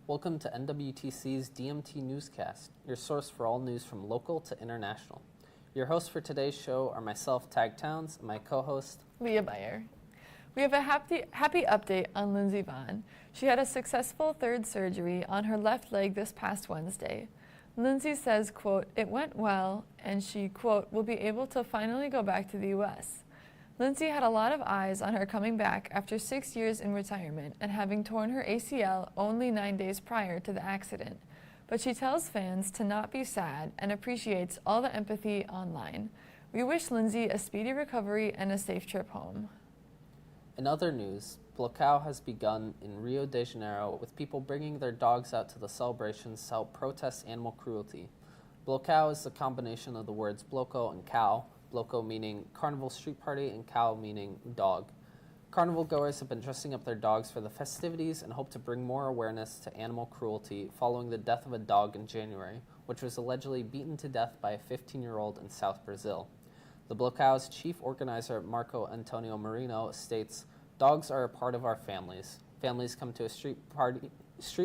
Welcome to NWTC's DMT Newscast, your source for all news from local to international. Your hosts for today's show are myself, Tag Towns, and my co-host, Leah Beyer. We have a happy update on Lindsey Vonn. She had a successful third surgery on her left leg this past Wednesday. Lindsey says, quote, "It went well," and she, quote, "will be able to finally go back to the U.S." Lindsey had a lot of eyes on her coming back after 6 years in retirement and having torn her ACL only 9 days prior to the accident. But she tells fans to not be sad and appreciates all the empathy online. We wish Lindsey a speedy recovery and a safe trip home. In other news, Blocow has begun in Rio de Janeiro with people bringing their dogs out to the celebrations to help protest animal cruelty. Blocow is the combination of the words bloco and cow, bloco meaning carnival street party and cow meaning dog. Carnival goers have been dressing up their dogs for the festivities and hope to bring more awareness to animal cruelty following the death of a dog in January, which was allegedly beaten to death by a 15-year-old in South Brazil. The Blocow's chief organizer, Marco Antonio Marino, states, "Dogs are a part of our families. Families come to street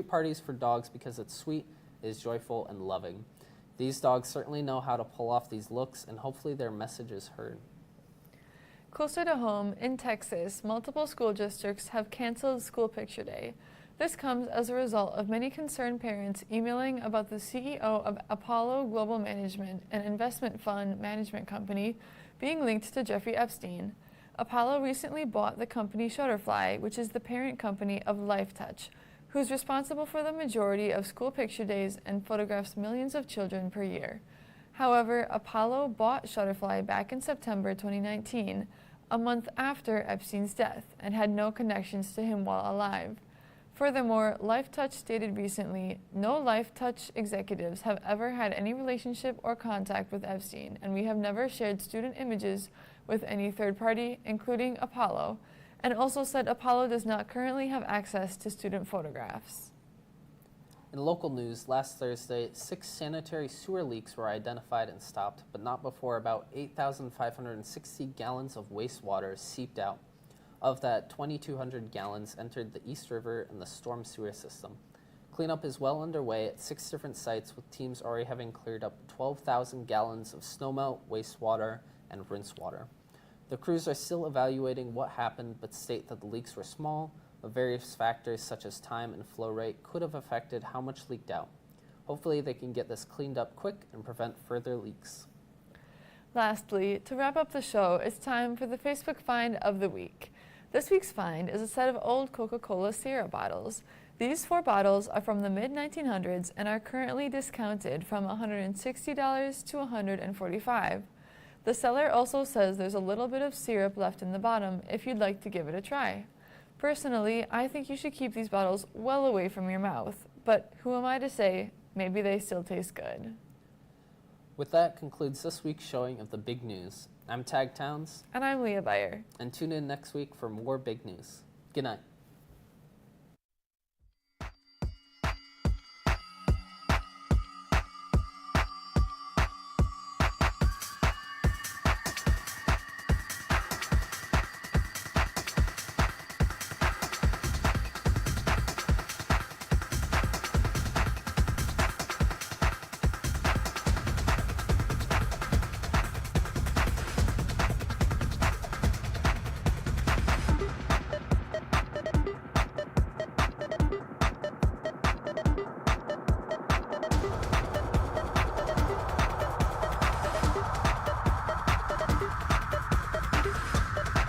parties for dogs because it's sweet, is joyful, and loving. These dogs certainly know how to pull off these looks, and hopefully their message is heard." Closer to home, in Texas, multiple school districts have canceled School Picture Day. This comes as a result of many concerned parents emailing about the CEO of Apollo Global Management, an investment fund management company, being linked to Jeffrey Epstein. Apollo recently bought the company Shutterfly, which is the parent company of LifeTouch, who's responsible for the majority of school picture days and photographs millions of children per year. However, Apollo bought Shutterfly back in September 2019, a month after Epstein's death, and had no connections to him while alive. Furthermore, LifeTouch stated recently, "No LifeTouch executives have ever had any relationship or contact with Epstein, and we have never shared student images with any third party, including Apollo," and also said Apollo does not currently have access to student photographs. In local news, last Thursday, 6 sanitary sewer leaks were identified and stopped, but not before about 8,560 gallons of wastewater seeped out. Of that, 2,200 gallons entered the East River and the storm sewer system. Cleanup is well underway at 6 different sites, with teams already having cleared up 12,000 gallons of snowmelt, wastewater, and rinse water. The crews are still evaluating what happened, but state that the leaks were small, but various factors such as time and flow rate could have affected how much leaked out. Hopefully they can get this cleaned up quick and prevent further leaks. Lastly, to wrap up the show, it's time for the Facebook find of the week. This week's find is a set of old Coca-Cola syrup bottles. These 4 bottles are from the mid-1900s and are currently discounted from $160 to $145. The seller also says there's a little bit of syrup left in the bottom if you'd like to give it a try. Personally, I think you should keep these bottles well away from your mouth, but who am I to say? Maybe they still taste good. With that concludes this week's showing of the big news. I'm Tag Towns. And I'm Leah Beyer. And tune in next week for more big news. Good night.